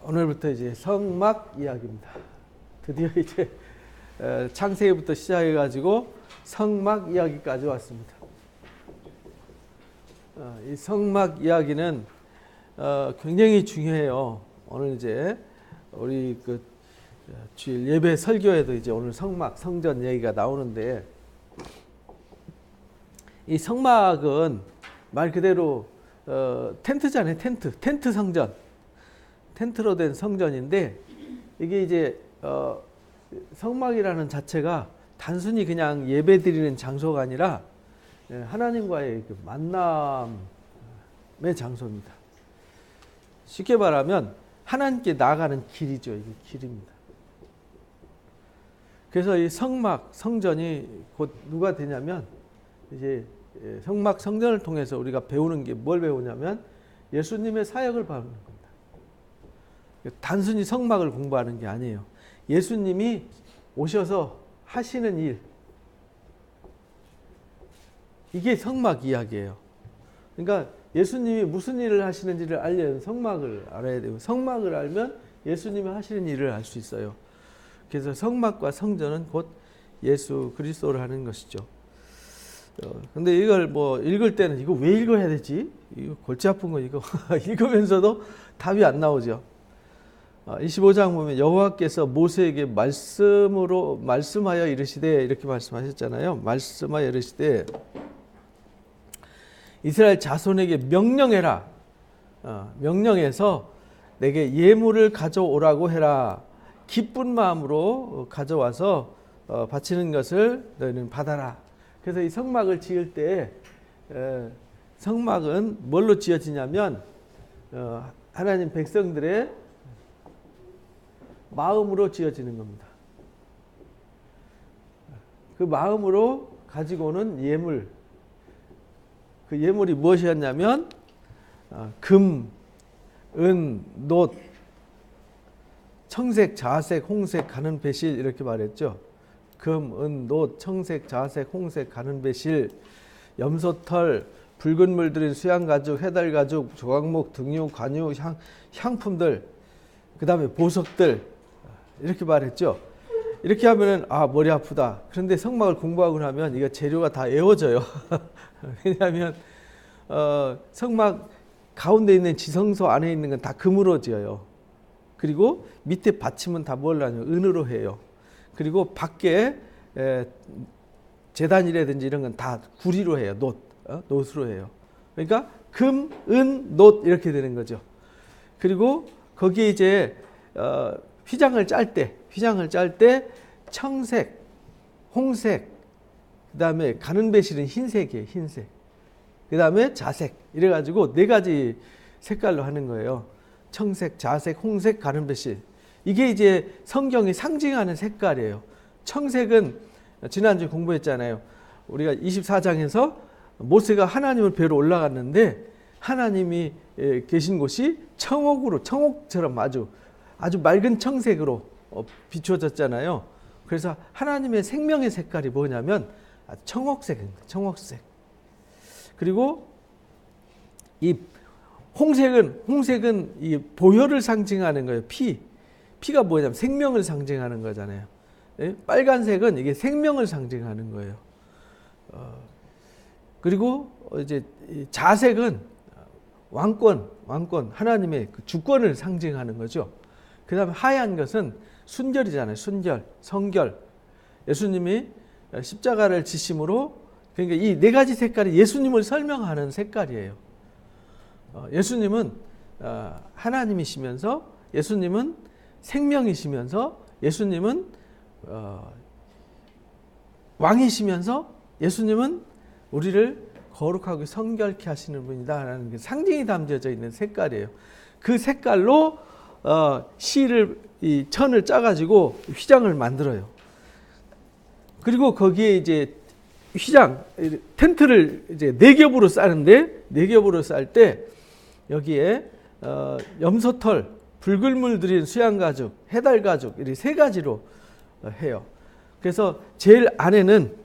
오늘부터 이제 성막 이야기입니다. 드디어 이제 창세기부터 시작해가지고 성막 이야기까지 왔습니다. 이 성막 이야기는 굉장히 중요해요. 오늘 이제 우리 그 주일 예배 설교에도 이제 오늘 성막, 성전 얘기가 나오는데, 이 성막은 말 그대로 텐트잖아요. 텐트 성전. 텐트로 된 성전인데, 이게 이제 성막이라는 자체가 단순히 그냥 예배 드리는 장소가 아니라 하나님과의 그 만남의 장소입니다. 쉽게 말하면 하나님께 나아가는 길이죠. 이게 길입니다. 그래서 이 성막, 성전이 곧 누가 되냐면, 이제 성막, 성전을 통해서 우리가 배우는 게 뭘 배우냐면 예수님의 사역을 배우는 겁니다. 단순히 성막을 공부하는 게 아니에요. 예수님이 오셔서 하시는 일, 이게 성막 이야기예요. 그러니까 예수님이 무슨 일을 하시는지를 알려면 성막을 알아야 되고, 성막을 알면 예수님이 하시는 일을 알 수 있어요. 그래서 성막과 성전은 곧 예수 그리스도를 하는 것이죠. 근데 이걸 뭐 읽을 때는 이거 왜 읽어야 되지? 이거 골치 아픈 거 이거 읽으면서도 답이 안 나오죠. 25장 보면 여호와께서 모세에게 말씀하여 이르시되, 이렇게 말씀하셨잖아요. 말씀하여 이르시되 이스라엘 자손에게 명령해라. 명령해서 내게 예물을 가져오라고 해라. 기쁜 마음으로 가져와서 바치는 것을 너희는 받아라. 그래서 이 성막을 지을 때 성막은 뭘로 지어지냐면 하나님 백성들의 마음으로 지어지는 겁니다. 그 마음으로 가지고 오는 예물, 그 예물이 무엇이었냐면 금, 은, 놋, 청색, 자색, 홍색, 가는 배실, 이렇게 말했죠. 금, 은, 놋, 청색, 자색, 홍색, 가는 배실, 염소털, 붉은 물 들인 수양가죽, 해달가죽, 조각목, 등유, 관유, 향품들, 그 다음에 보석들, 이렇게 말했죠. 이렇게 하면은 머리 아프다. 그런데 성막을 공부하고 나면 이거 재료가 다 외워져요. 왜냐하면 성막 가운데 있는 지성소 안에 있는 건 다 금으로 지어요. 그리고 밑에 받침은 다 뭘로 하냐면 은으로 해요. 그리고 밖에 제단이라든지 이런 건 다 구리로 해요. 놋으로 해요. 그러니까 금, 은, 놋 이렇게 되는 거죠. 그리고 거기에 이제 휘장을 짤 때 청색, 홍색, 그 다음에 가는 배실은 흰색이에요. 흰색. 그 다음에 자색. 이래가지고 4가지 색깔로 하는 거예요. 청색, 자색, 홍색, 가는 배실. 이게 이제 성경이 상징하는 색깔이에요. 청색은 지난주에 공부했잖아요. 우리가 24장에서 모세가 하나님을 뵈러 올라갔는데 하나님이 계신 곳이 청옥처럼 아주 맑은 청색으로 비추어졌잖아요. 그래서 하나님의 생명의 색깔이 뭐냐면 청옥색입니다. 청옥색. 그리고 이 홍색은 이 보혈을 상징하는 거예요. 피가 뭐냐면 생명을 상징하는 거잖아요. 빨간색은 이게 생명을 상징하는 거예요. 그리고 이제 자색은 왕권, 하나님의 그 주권을 상징하는 거죠. 그 다음에 하얀 것은 순결이잖아요. 순결, 성결. 예수님이 십자가를 지심으로, 그러니까 이 4가지 색깔이 예수님을 설명하는 색깔이에요. 예수님은 하나님이시면서, 예수님은 생명이시면서, 예수님은 왕이시면서, 예수님은 우리를 거룩하고 성결케 하시는 분이다라는 게 상징이 담겨져 있는 색깔이에요. 그 색깔로 이 천을 짜가지고 휘장을 만들어요. 그리고 거기에 이제 텐트를 이제 4겹으로 싸는데, 4겹으로 쌀 때 여기에 염소털, 붉은 물 들인 수양가죽, 해달가죽, 이렇게 3가지로 해요. 그래서 제일 안에는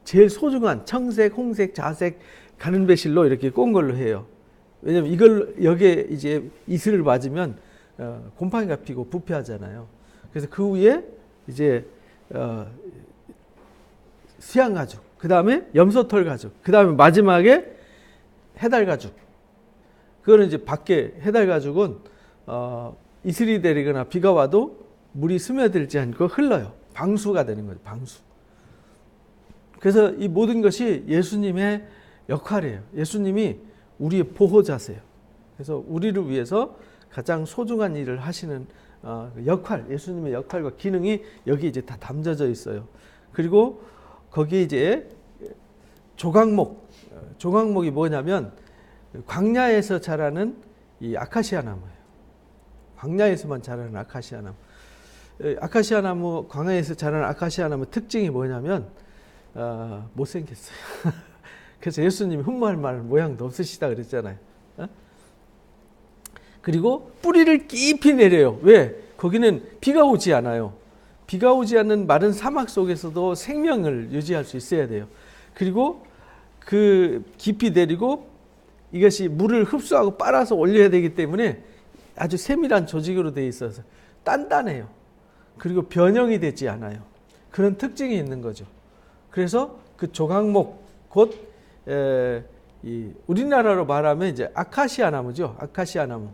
제일 소중한 청색, 홍색, 자색, 가는 배실로 이렇게 꼰 걸로 해요. 왜냐면 이걸 여기에 이제 이슬을 맞으면 곰팡이가 피고 부패하잖아요. 그래서 그 위에 이제 수양 가죽, 그 다음에 염소털 가죽, 그 다음에 마지막에 해달 가죽. 그거는 이제 밖에 해달 가죽은 이슬이 내리거나 비가 와도 물이 스며들지 않고 흘러요. 방수가 되는 거죠. 방수. 그래서 이 모든 것이 예수님의 역할이에요. 예수님이 우리의 보호자세요. 그래서 우리를 위해서 가장 소중한 일을 하시는 역할, 예수님의 역할과 기능이 여기 이제 다 담겨져 있어요. 그리고 거기에 이제 조각목이 뭐냐면 광야에서 자라는 이 아카시아 나무예요. 광야에서만 자라는 아카시아 나무. 아카시아 나무, 광야에서 자라는 아카시아 나무 특징이 뭐냐면 못생겼어요. 그래서 예수님이 흠모할 만한 모양도 없으시다 그랬잖아요. 그리고 뿌리를 깊이 내려요. 왜? 거기는 비가 오지 않아요. 비가 오지 않는 마른 사막 속에서도 생명을 유지할 수 있어야 돼요. 그리고 그 깊이 내리고 이것이 물을 흡수하고 빨아서 올려야 되기 때문에 아주 세밀한 조직으로 되어 있어서 단단해요. 그리고 변형이 되지 않아요. 그런 특징이 있는 거죠. 그래서 그 조각목 곧 우리나라로 말하면 이제 아카시아 나무죠. 아카시아 나무.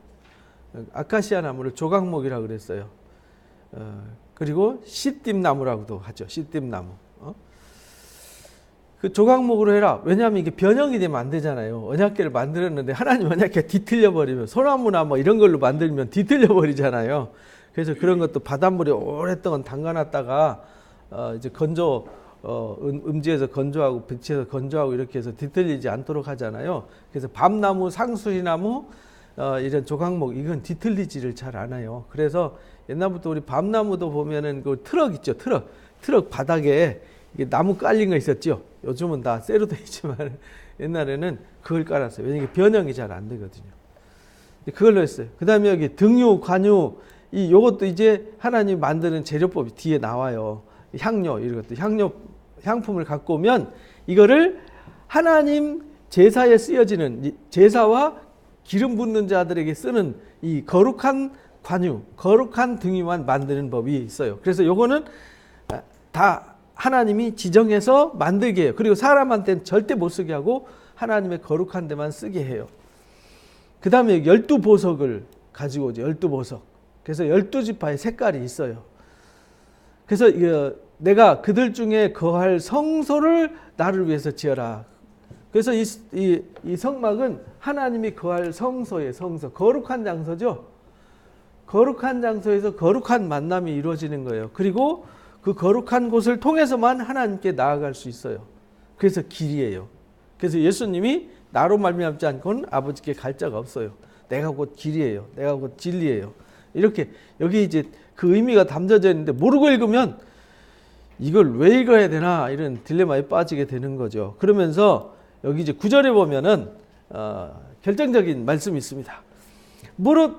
아카시아 나무를 조각목이라고 그랬어요. 그리고 씨띠나무라고도 하죠. 씨띠나무. 그 조각목으로 해라. 왜냐하면 이게 변형이 되면 안 되잖아요. 언약궤를 만들었는데 하나님 언약궤 뒤틀려 버리면, 소나무나 뭐 이런 걸로 만들면 뒤틀려 버리잖아요. 그래서 그런 것도 바닷물에 오랫동안 담가놨다가 이제 음지에서 건조하고 빛에서 건조하고 이렇게 해서 뒤틀리지 않도록 하잖아요. 그래서 밤나무, 상수리나무 이런 조각목, 이건 뒤틀리지를 잘 않아요. 그래서 옛날부터 우리 밤나무도 보면은 그 트럭 있죠. 트럭 바닥에 이게 나무 깔린 거 있었죠. 요즘은 다 쇠로 되어 있지만 옛날에는 그걸 깔았어요. 왜냐면 변형이 잘 안 되거든요. 그걸로 했어요. 그 다음에 여기 등유, 관유, 요것도 이제 하나님 만드는 재료법이 뒤에 나와요. 향료, 이런 것도 향품을 갖고 오면 이거를 하나님 제사에 쓰여지는, 제사와 기름 붓는 자들에게 쓰는 이 거룩한 관유, 거룩한 등유만 만드는 법이 있어요. 그래서 요거는 다 하나님이 지정해서 만들게 해요. 그리고 사람한테는 절대 못 쓰게 하고 하나님의 거룩한 데만 쓰게 해요. 그 다음에 12보석을 가지고 오죠. 12보석. 그래서 12지파의 색깔이 있어요. 그래서 내가 그들 중에 거할 성소를 나를 위해서 지어라. 그래서 이 성막은 하나님이 거할 성소예요. 성소. 거룩한 장소죠. 거룩한 장소에서 거룩한 만남이 이루어지는 거예요. 그리고 그 거룩한 곳을 통해서만 하나님께 나아갈 수 있어요. 그래서 길이에요. 그래서 예수님이 나로 말미암지 않고는 아버지께 갈 자가 없어요. 내가 곧 길이에요. 내가 곧 진리예요. 이렇게 여기 이제 그 의미가 담겨져 있는데 모르고 읽으면 이걸 왜 읽어야 되나 이런 딜레마에 빠지게 되는 거죠. 그러면서 여기 이제 9절에 보면은 결정적인 말씀이 있습니다. 무릇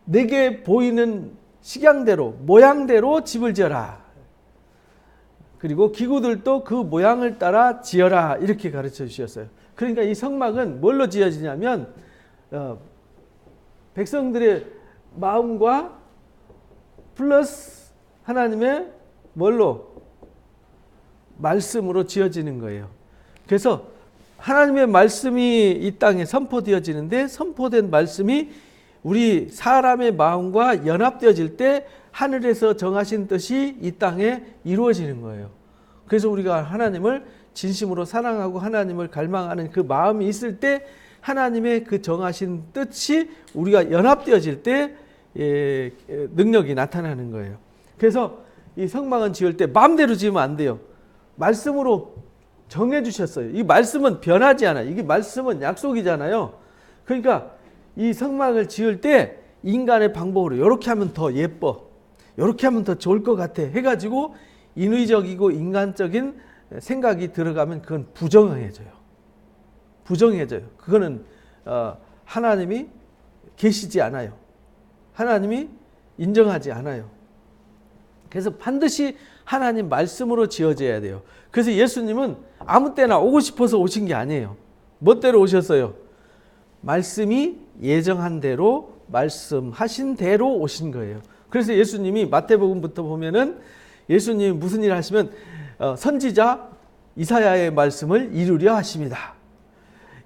내게 보이는 식양대로, 모양대로 집을 지어라. 그리고 기구들도 그 모양을 따라 지어라. 이렇게 가르쳐 주셨어요. 그러니까 이 성막은 뭘로 지어지냐면 백성들의 마음과 플러스 하나님의 뭘로? 말씀으로 지어지는 거예요. 그래서 하나님의 말씀이 이 땅에 선포되어지는데 선포된 말씀이 우리 사람의 마음과 연합되어질 때 하늘에서 정하신 뜻이 이 땅에 이루어지는 거예요. 그래서 우리가 하나님을 진심으로 사랑하고 하나님을 갈망하는 그 마음이 있을 때 하나님의 그 정하신 뜻이 우리가 연합되어질 때 능력이 나타나는 거예요. 그래서 이 성막은 지을 때 마음대로 지으면 안 돼요. 말씀으로 정해 주셨어요. 이 말씀은 변하지 않아요. 이게 말씀은 약속이잖아요. 그러니까 이 성막을 지을 때 인간의 방법으로 이렇게 하면 더 예뻐, 이렇게 하면 더 좋을 것 같아 해가지고 인위적이고 인간적인 생각이 들어가면 그건 부정해져요. 그거는 하나님이 계시지 않아요. 하나님이 인정하지 않아요. 그래서 반드시 하나님 말씀으로 지어져야 돼요. 그래서 예수님은 아무 때나 오고 싶어서 오신 게 아니에요. 뭐 때로 오셨어요? 말씀이 예정한 대로 말씀하신 대로 오신 거예요. 그래서 예수님이 마태복음부터 보면은 예수님이 무슨 일을 하시면 선지자 이사야의 말씀을 이루려 하십니다.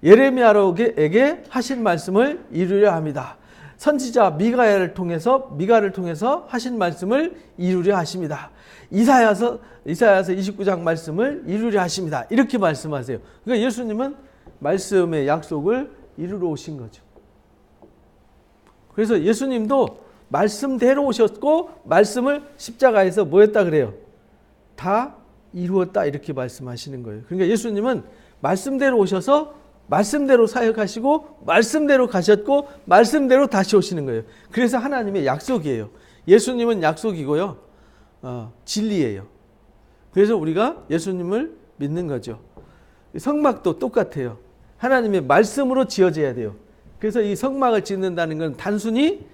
예레미야에게 하신 말씀을 이루려 합니다. 선지자 미가를 통해서 하신 말씀을 이루려 하십니다. 이사야서 29장 말씀을 이루려 하십니다. 이렇게 말씀하세요. 그러니까 예수님은 말씀의 약속을 이루러 오신 거죠. 그래서 예수님도 말씀대로 오셨고 말씀을 십자가에서 뭐 했다 그래요? 다 이루었다 이렇게 말씀하시는 거예요. 그러니까 예수님은 말씀대로 오셔서 말씀대로 사역하시고 말씀대로 가셨고 말씀대로 다시 오시는 거예요. 그래서 하나님의 약속이에요. 예수님은 약속이고요. 진리예요. 그래서 우리가 예수님을 믿는 거죠. 성막도 똑같아요. 하나님의 말씀으로 지어져야 돼요. 그래서 이 성막을 짓는다는 건 단순히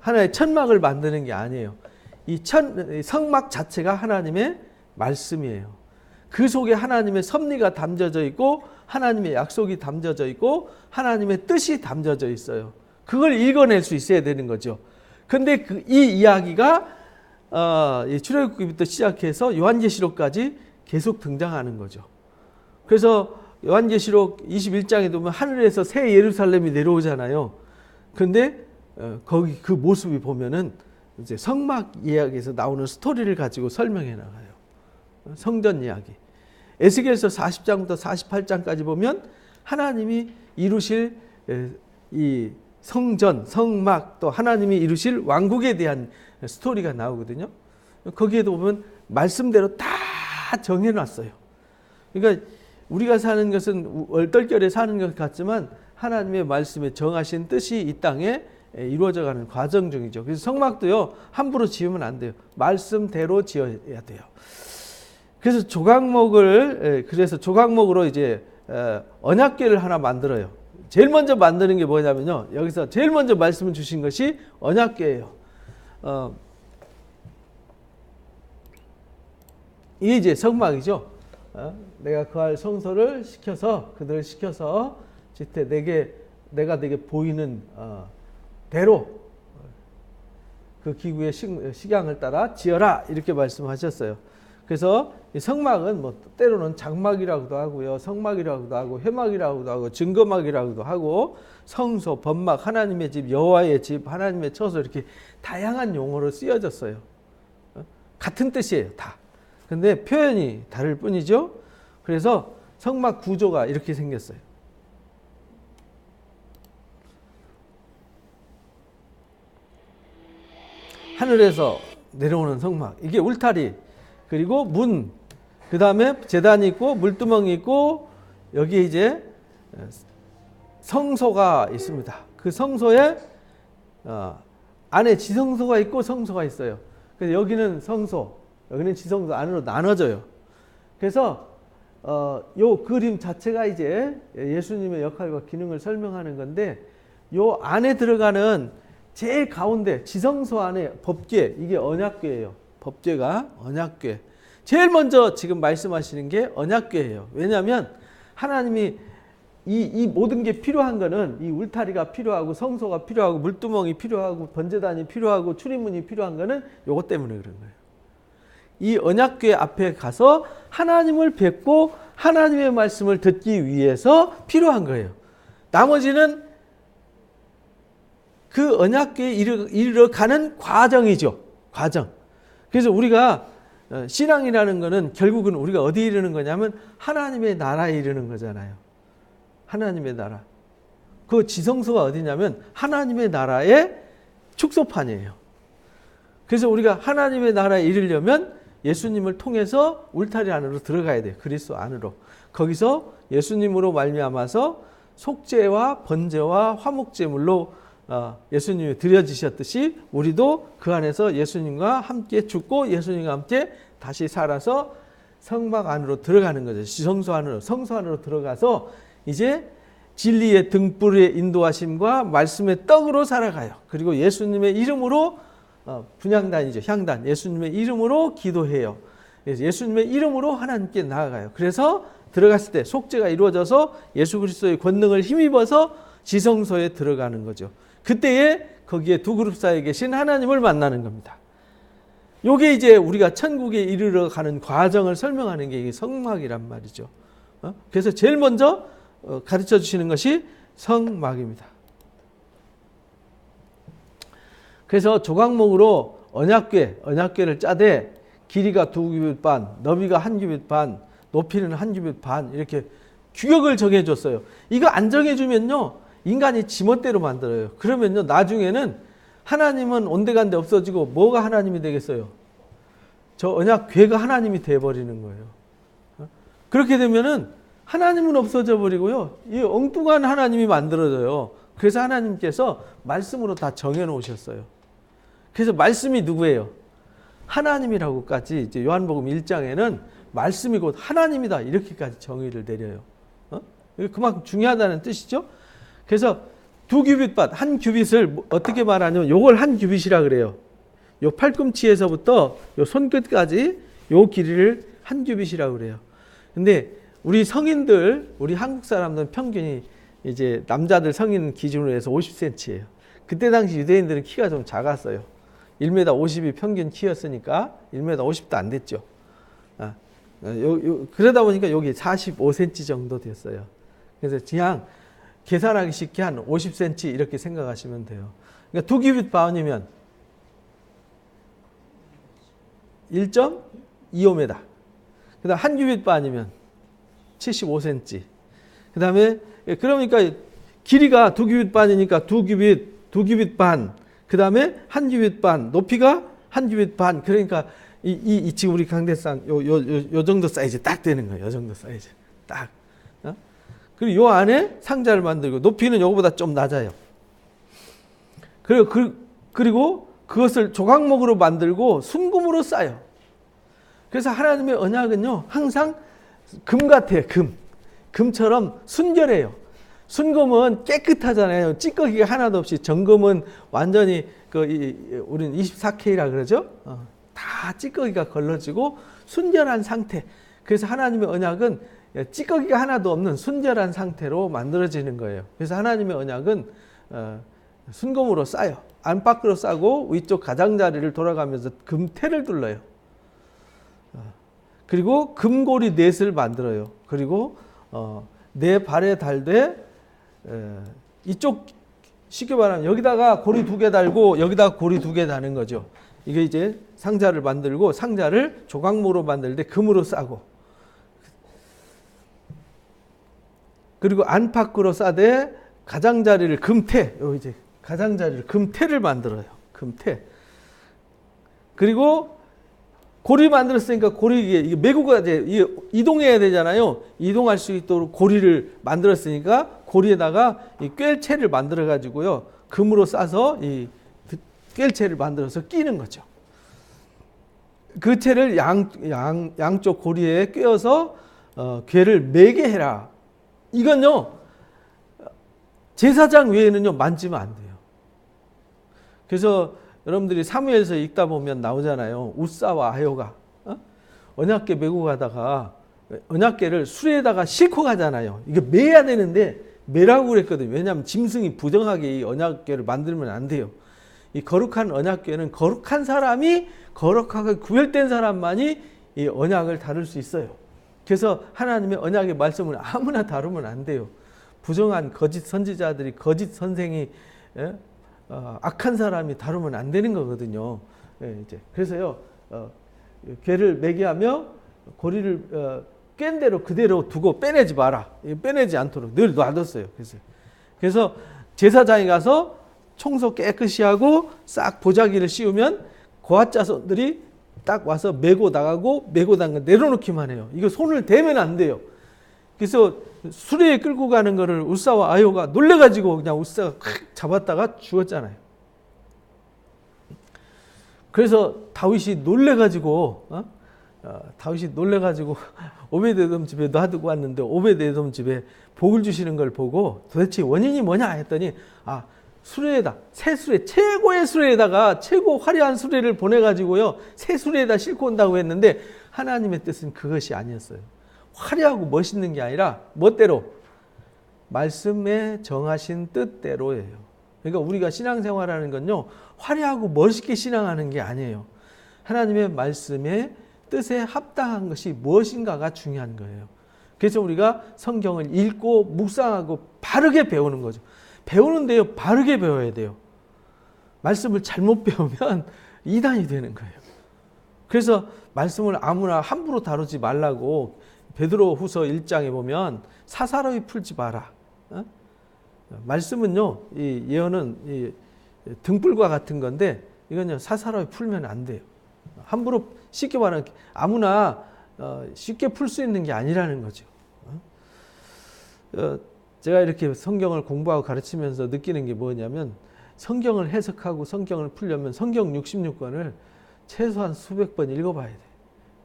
하나의 천막을 만드는 게 아니에요. 이 성막 자체가 하나님의 말씀이에요. 그 속에 하나님의 섭리가 담겨져 있고 하나님의 약속이 담겨져 있고 하나님의 뜻이 담겨져 있어요. 그걸 읽어낼 수 있어야 되는 거죠. 근데 이 이야기가 출애굽기부터 시작해서 요한계시록까지 계속 등장하는 거죠. 그래서 요한계시록 21장에 보면 하늘에서 새 예루살렘이 내려오잖아요. 근데 거기 그 모습이 보면은 이제 성막 이야기에서 나오는 스토리를 가지고 설명해 나가요. 성전 이야기. 에스겔서 40장부터 48장까지 보면 하나님이 이루실 이 성전, 성막 또 하나님이 이루실 왕국에 대한 스토리가 나오거든요. 거기에도 보면 말씀대로 다 정해놨어요. 그러니까 우리가 사는 것은 얼떨결에 사는 것 같지만 하나님의 말씀에 정하신 뜻이 이 땅에 이루어져가는 과정 중이죠. 그래서 성막도요 함부로 지으면 안 돼요. 말씀대로 지어야 돼요. 그래서 조각목으로 이제 언약궤를 하나 만들어요. 제일 먼저 만드는 게 뭐냐면요. 여기서 제일 먼저 말씀을 주신 것이 언약궤예요. 이게 이제 성막이죠. 내가 거할 성소를 시켜서 그들을 시켜서 내가 내게 보이는 대로 그 기구의 식양을 따라 지어라 이렇게 말씀하셨어요. 그래서 이 성막은 뭐 때로는 장막이라고도 하고요, 성막이라고도 하고 회막이라고도 하고 증거막이라고도 하고 성소, 번막, 하나님의 집, 여호와의 집, 하나님의 처소 이렇게 다양한 용어로 쓰여졌어요. 같은 뜻이에요, 다. 근데 표현이 다를 뿐이죠. 그래서 성막 구조가 이렇게 생겼어요. 하늘에서 내려오는 성막, 이게 울타리, 그리고 문, 그 다음에 제단이 있고 물두멍이 있고 여기에 이제 성소가 있습니다. 그 성소에 안에 지성소가 있고 성소가 있어요. 그래서 여기는 성소, 여기는 지성소 안으로 나눠져요. 그래서 요 그림 자체가 이제 예수님의 역할과 기능을 설명하는 건데 요 안에 들어가는 제일 가운데 지성소 안에 법궤, 이게 언약궤예요. 법궤가 언약궤. 제일 먼저 지금 말씀하시는 게 언약궤예요. 왜냐하면 하나님이 이 모든 게 필요한 거는 이 울타리가 필요하고 성소가 필요하고 물두멍이 필요하고 번제단이 필요하고 출입문이 필요한 거는 요것 때문에 그런 거예요. 이 언약궤 앞에 가서 하나님을 뵙고 하나님의 말씀을 듣기 위해서 필요한 거예요. 나머지는 그 언약궤에 이르러 가는 과정이죠. 과정. 그래서 우리가 신앙이라는 거는 결국은 우리가 어디에 이르는 거냐면 하나님의 나라에 이르는 거잖아요. 하나님의 나라. 그 지성소가 어디냐면 하나님의 나라의 축소판이에요. 그래서 우리가 하나님의 나라에 이르려면 예수님을 통해서 울타리 안으로 들어가야 돼요. 그리스도 안으로. 거기서 예수님으로 말미암아서 속죄와 번제와 화목제물로 예수님이 드려지셨듯이 우리도 그 안에서 예수님과 함께 죽고 예수님과 함께 다시 살아서 성막 안으로 들어가는 거죠. 성소 안으로 들어가서 이제 진리의 등불의 인도하심과 말씀의 떡으로 살아가요. 그리고 예수님의 이름으로 분향단이죠. 향단. 예수님의 이름으로 기도해요. 예수님의 이름으로 하나님께 나아가요. 그래서 들어갔을 때 속죄가 이루어져서 예수 그리스도의 권능을 힘입어서 지성소에 들어가는 거죠. 그때에 거기에 두 그룹 사이에 계신 하나님을 만나는 겁니다. 요게 이제 우리가 천국에 이르러 가는 과정을 설명하는 게 성막이란 말이죠. 그래서 제일 먼저 가르쳐 주시는 것이 성막입니다. 그래서 조각목으로 언약궤를 짜되 길이가 2규빗 반, 너비가 1규빗 반, 높이는 1규빗 반 이렇게 규격을 정해줬어요. 이거 안 정해주면요 인간이 지멋대로 만들어요. 그러면요 나중에는 하나님은 온데간데 없어지고 뭐가 하나님이 되겠어요? 저 언약궤가 하나님이 돼버리는 거예요. 그렇게 되면은 하나님은 없어져 버리고요. 이 엉뚱한 하나님이 만들어져요. 그래서 하나님께서 말씀으로 다 정해놓으셨어요. 그래서 말씀이 누구예요? 하나님이라고까지 이제 요한복음 1장에는 말씀이 곧 하나님이다 이렇게까지 정의를 내려요. 그만큼 중요하다는 뜻이죠. 그래서 2규빗 반, 1규빗을 어떻게 말하냐면 요걸 1규빗이라 그래요. 요 팔꿈치에서부터 요 손끝까지 요 길이를 1규빗이라고 그래요. 근데 우리 성인들, 우리 한국 사람들은 평균이 이제 남자들 성인 기준으로 해서 50cm예요. 그때 당시 유대인들은 키가 좀 작았어요. 1m 50이 평균 키였으니까 1m 50도 안 됐죠. 그러다 보니까 여기 45cm 정도 됐어요. 그래서 그냥 계산하기 쉽게 한 50cm 이렇게 생각하시면 돼요. 그러니까 2규빗 반이면 1.25m. 그 다음 1규빗 반이면 75cm. 그 다음에 그러니까 길이가 2규빗 반이니까 2규빗 반. 그 다음에 1규빗 반. 높이가 1규빗 반. 그러니까 이 지금 우리 강대상 요 정도 사이즈 딱 되는 거예요. 요 정도 사이즈 딱. 그리고 요 안에 상자를 만들고 높이는 요거보다 좀 낮아요. 그리고 그것을 조각목으로 만들고 순금으로 싸요. 그래서 하나님의 언약은요 항상 금 같아요. 금처럼 순결해요. 순금은 깨끗하잖아요. 찌꺼기가 하나도 없이. 정금은 완전히 우리는 24K라 그러죠. 다 찌꺼기가 걸러지고 순결한 상태. 그래서 하나님의 언약은 찌꺼기가 하나도 없는 순결한 상태로 만들어지는 거예요. 그래서 하나님의 언약은 순금으로 싸요. 안팎으로 싸고 위쪽 가장자리를 돌아가면서 금태를 둘러요. 그리고 금고리 넷을 만들어요. 그리고 내 발에 달되 이쪽 쉽게 말하면 여기다가 고리 2개 달고 여기다가 고리 2개 다는 거죠. 이게 이제 상자를 만들고 상자를 조각모로 만들 때 금으로 싸고 그리고 안팎으로 싸되 가장자리를 금태, 이제 가장자리를 금태를 만들어요. 금태. 그리고 고리 만들었으니까 고리 이게 메고가 이제 이동해야 되잖아요. 이동할 수 있도록 고리를 만들었으니까 고리에다가 이 꿰채를 만들어 가지고요. 금으로 싸서 이 꿰채를 만들어서 끼는 거죠. 그 채를 양쪽 고리에 꿰어서 궤를 매게 해라. 이건요 제사장 외에는요 만지면 안 돼요. 그래서 여러분들이 사무엘서 읽다 보면 나오잖아요. 우사와 아효가 언약궤 메고 가다가 언약궤를 수레에다가 싣고 가잖아요. 이게 매야 되는데 매라고 그랬거든요. 왜냐하면 짐승이 부정하게 이 언약궤를 만들면 안 돼요. 이 거룩한 언약궤는 거룩한 사람이 거룩하게 구별된 사람만이 이 언약을 다룰 수 있어요. 그래서 하나님의 언약의 말씀을 아무나 다루면 안 돼요. 부정한 거짓 선지자들이 거짓 선생이 악한 사람이 다루면 안 되는 거거든요. 이제 그래서요 궤를 매게 하며 고리를 깬 대로 그대로 두고 빼내지 마라. 빼내지 않도록 늘 놔뒀어요. 그래서 제사장이 가서 청소 깨끗이 하고 싹 보자기를 씌우면 고아자손들이 딱 와서 메고 나가고 메고 당근 내려놓기만 해요. 이거 손을 대면 안 돼요. 그래서 수레에 끌고 가는 거를 우사와 아효가 놀래가지고 그냥 우사가 잡았다가 죽었잖아요. 그래서 다윗이 놀래가지고 오베드에돔 집에 놔두고 왔는데 오베드에돔 집에 복을 주시는 걸 보고 도대체 원인이 뭐냐 했더니 수레에다 새 수레 최고의 수레에다가 최고 화려한 수레를 보내가지고요 새 수레에다 싣고 온다고 했는데 하나님의 뜻은 그것이 아니었어요. 화려하고 멋있는 게 아니라 멋대로 말씀에 정하신 뜻대로예요. 그러니까 우리가 신앙생활하는 건요, 화려하고 멋있게 신앙하는 게 아니에요. 하나님의 말씀의 뜻에 합당한 것이 무엇인가가 중요한 거예요. 그래서 우리가 성경을 읽고 묵상하고 바르게 배우는 거죠. 배우는데요, 바르게 배워야 돼요. 말씀을 잘못 배우면 이단이 되는 거예요. 그래서 말씀을 아무나 함부로 다루지 말라고 베드로 후서 1장에 보면 사사로이 풀지 마라. 말씀은요, 이 예언은 이 등불과 같은 건데 이건요, 사사로이 풀면 안 돼요. 함부로 쉽게 말하면 아무나 쉽게 풀 수 있는 게 아니라는 거죠. 제가 이렇게 성경을 공부하고 가르치면서 느끼는 게 뭐냐면 성경을 해석하고 성경을 풀려면 성경 66권을 최소한 수백 번 읽어봐야 돼.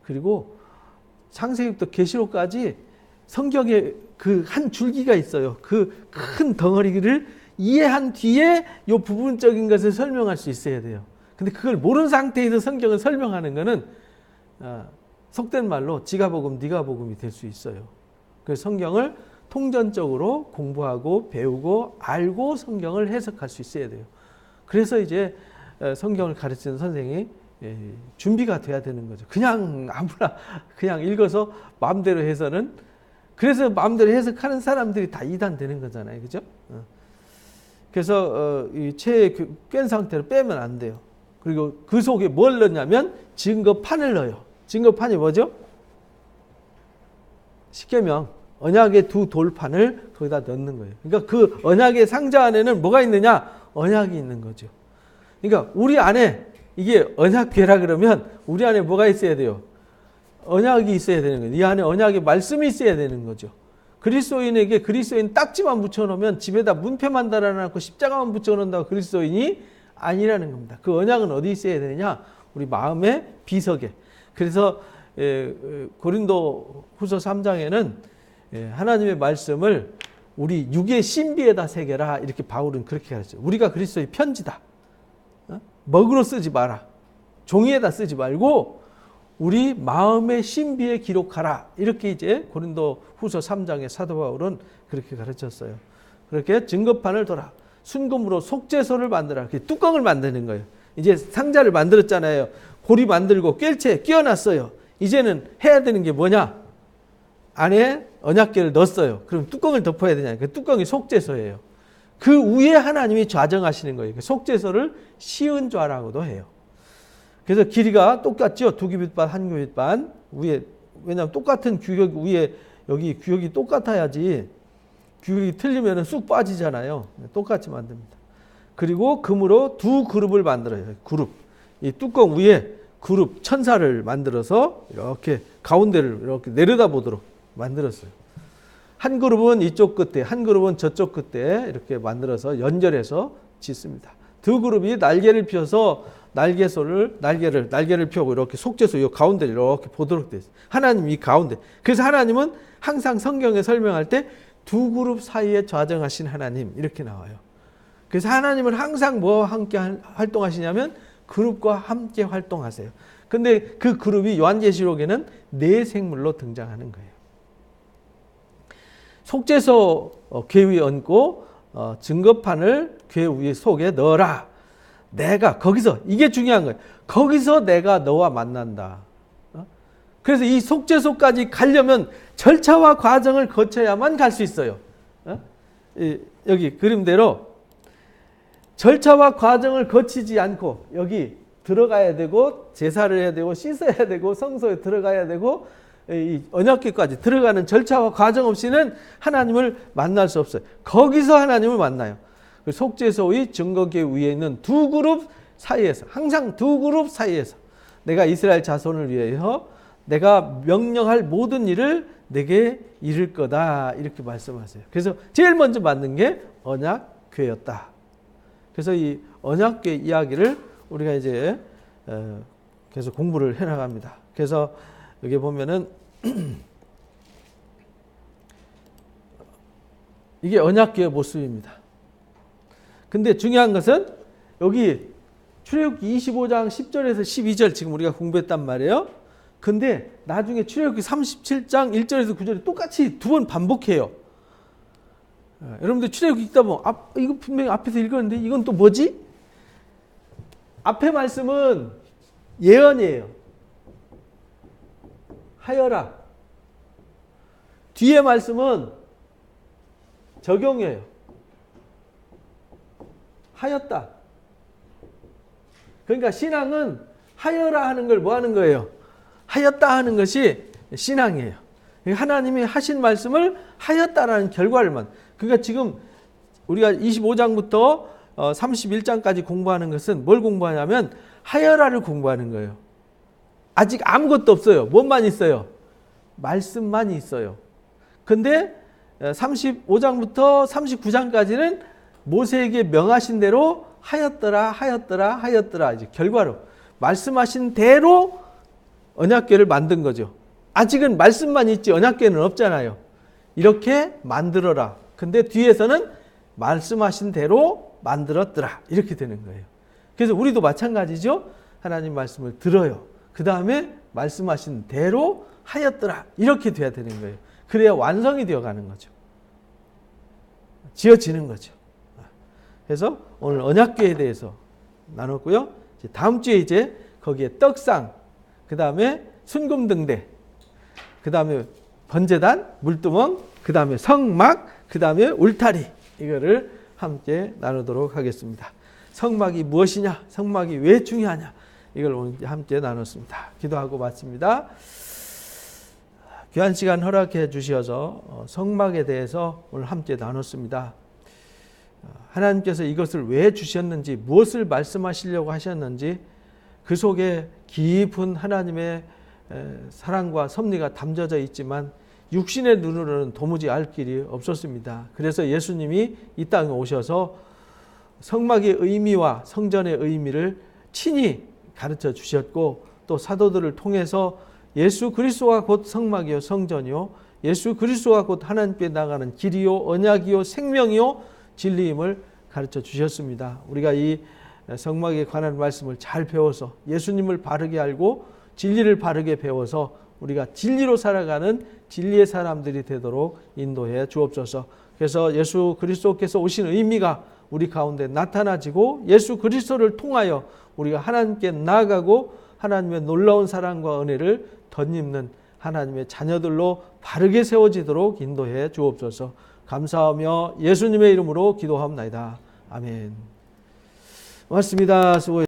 그리고 창세기부터 계시록까지 성경에 그 한 줄기가 있어요. 그 큰 덩어리를 이해한 뒤에 이 부분적인 것을 설명할 수 있어야 돼요. 근데 그걸 모르는 상태에서 성경을 설명하는 거는 속된 말로 지가 복음, 네가 복음이 될 수 있어요. 그래서 성경을 통전적으로 공부하고 배우고 알고 성경을 해석할 수 있어야 돼요. 그래서 이제 성경을 가르치는 선생이 준비가 돼야 되는 거죠. 그냥 아무나 그냥 읽어서 마음대로 해서는, 그래서 마음대로 해석하는 사람들이 다 이단되는 거잖아요. 그죠? 그래서 이 체에 깬 상태로 빼면 안 돼요. 그리고 그 속에 뭘 넣냐면 증거판을 넣어요. 증거판이 뭐죠? 십계명, 언약의 두 돌판을 거기다 넣는 거예요. 그러니까 그 언약의 상자 안에는 뭐가 있느냐? 언약이 있는 거죠. 그러니까 우리 안에, 이게 언약궤라 그러면 우리 안에 뭐가 있어야 돼요? 언약이 있어야 되는 거예요. 이 안에 언약의 말씀이 있어야 되는 거죠. 그리스도인에게 그리스도인 딱지만 붙여놓으면 집에다 문패만 달아놓고 십자가만 붙여놓는다고 그리스도인이 아니라는 겁니다. 그 언약은 어디 있어야 되느냐? 우리 마음의 비석에. 그래서 고린도 후서 3장에는 하나님의 말씀을 우리 육의 신비에다 새겨라, 이렇게 바울은 그렇게 가르쳐요. 우리가 그리스도의 편지다. 먹으로 쓰지 마라. 종이에다 쓰지 말고 우리 마음의 신비에 기록하라. 이렇게 이제 고린도 후서 3장의 사도 바울은 그렇게 가르쳤어요. 그렇게 증거판을 둬라. 순금으로 속죄소를 만들어라. 뚜껑을 만드는 거예요. 이제 상자를 만들었잖아요. 고리 만들고 꿰채 끼워놨어요. 이제는 해야 되는 게 뭐냐? 안에 언약궤를 넣었어요. 그럼 뚜껑을 덮어야 되냐? 그 뚜껑이 속죄소예요. 그 위에 하나님이 좌정하시는 거예요. 속죄소를 시은좌라고도 해요. 그래서 길이가 똑같죠. 두 규빗반, 한 규빗반 위에. 왜냐하면 똑같은 규격 위에, 여기 규격이 똑같아야지 규격이 틀리면 쑥 빠지잖아요. 똑같이 만듭니다. 그리고 금으로 두 그룹을 만들어요. 그룹. 이 뚜껑 위에 그룹 천사를 만들어서 이렇게 가운데를 이렇게 내려다보도록 만들었어요. 한 그룹은 이쪽 끝에, 한 그룹은 저쪽 끝에 이렇게 만들어서 연결해서 짓습니다. 두 그룹이 날개를 펴서 날개를 펴고 이렇게 속죄소 이 가운데를 이렇게 보도록 되어 있어요. 하나님 이 가운데. 그래서 하나님은 항상 성경에 설명할 때 두 그룹 사이에 좌정하신 하나님, 이렇게 나와요. 그래서 하나님은 항상 뭐와 함께 활동하시냐면 그룹과 함께 활동하세요. 근데 그 그룹이 요한계시록에는 네 생물로 등장하는 거예요. 속죄소 궤 위에 얹고 증거판을 궤 위에 속에 넣어라. 내가 거기서, 이게 중요한 거예요. 거기서 내가 너와 만난다. 그래서 이 속죄소까지 가려면 절차와 과정을 거쳐야만 갈 수 있어요. 여기 그림대로 절차와 과정을 거치지 않고 여기 들어가야 되고 제사를 해야 되고 씻어야 되고 성소에 들어가야 되고 이 언약궤까지 들어가는 절차와 과정 없이는 하나님을 만날 수 없어요. 거기서 하나님을 만나요. 속죄소의 증거궤 위에 있는 두 그룹 사이에서, 항상 두 그룹 사이에서 내가 이스라엘 자손을 위해서 내가 명령할 모든 일을 내게 이룰 거다, 이렇게 말씀하세요. 그래서 제일 먼저 만든 게 언약궤였다. 그래서 이 언약궤 이야기를 우리가 이제 계속 공부를 해나갑니다. 그래서 여기 보면은 이게 언약궤의 모습입니다. 근데 중요한 것은 여기 출애굽기 25장 10절에서 12절 지금 우리가 공부했단 말이에요. 근데 나중에 출애굽기 37장 1절에서 9절에 똑같이 두 번 반복해요. 여러분들 출애굽기 읽다 보면 이거 분명히 앞에서 읽었는데 이건 또 뭐지? 앞에 말씀은 예언이에요. 하여라. 뒤에 말씀은 적용이에요. 하였다. 그러니까 신앙은 하여라 하는 걸 뭐 하는 거예요? 하였다 하는 것이 신앙이에요. 하나님이 하신 말씀을 하였다라는 결과를만. 그러니까 지금 우리가 25장부터 31장까지 공부하는 것은 뭘 공부하냐면 하여라를 공부하는 거예요. 아직 아무것도 없어요. 뭔만 있어요? 말씀만 있어요. 근데 35장부터 39장까지는 모세에게 명하신 대로 하였더라, 하였더라, 하였더라. 이제 결과로 말씀하신 대로 언약궤를 만든 거죠. 아직은 말씀만 있지 언약궤는 없잖아요. 이렇게 만들어라. 근데 뒤에서는 말씀하신 대로 만들었더라. 이렇게 되는 거예요. 그래서 우리도 마찬가지죠. 하나님 말씀을 들어요. 그 다음에 말씀하신 대로 하였더라. 이렇게 돼야 되는 거예요. 그래야 완성이 되어가는 거죠. 지어지는 거죠. 그래서 오늘 언약궤에 대해서 나눴고요. 다음 주에 이제 거기에 떡상, 그 다음에 순금등대, 그 다음에 번제단, 물두멍, 그 다음에 성막, 그 다음에 울타리, 이거를 함께 나누도록 하겠습니다. 성막이 무엇이냐? 성막이 왜 중요하냐? 이걸 오늘 함께 나눴습니다. 기도하고 마칩니다. 귀한 시간 허락해 주셔서 성막에 대해서 오늘 함께 나눴습니다. 하나님께서 이것을 왜 주셨는지, 무엇을 말씀하시려고 하셨는지 그 속에 깊은 하나님의 사랑과 섭리가 담겨져 있지만 육신의 눈으로는 도무지 알 길이 없었습니다. 그래서 예수님이 이 땅에 오셔서 성막의 의미와 성전의 의미를 친히 가르쳐 주셨고, 또 사도들을 통해서 예수 그리스도가 곧 성막이요 성전이요, 예수 그리스도가 곧 하나님께 나가는 길이요 언약이요 생명이요 진리임을 가르쳐 주셨습니다. 우리가 이 성막에 관한 말씀을 잘 배워서 예수님을 바르게 알고 진리를 바르게 배워서 우리가 진리로 살아가는 진리의 사람들이 되도록 인도해 주옵소서. 그래서 예수 그리스도께서 오신 의미가 우리 가운데 나타나지고 예수 그리스도를 통하여 우리가 하나님께 나아가고 하나님의 놀라운 사랑과 은혜를 덧입는 하나님의 자녀들로 바르게 세워지도록 인도해 주옵소서. 감사하며 예수님의 이름으로 기도하옵나이다. 아멘. 고맙습니다. 수고했습니다.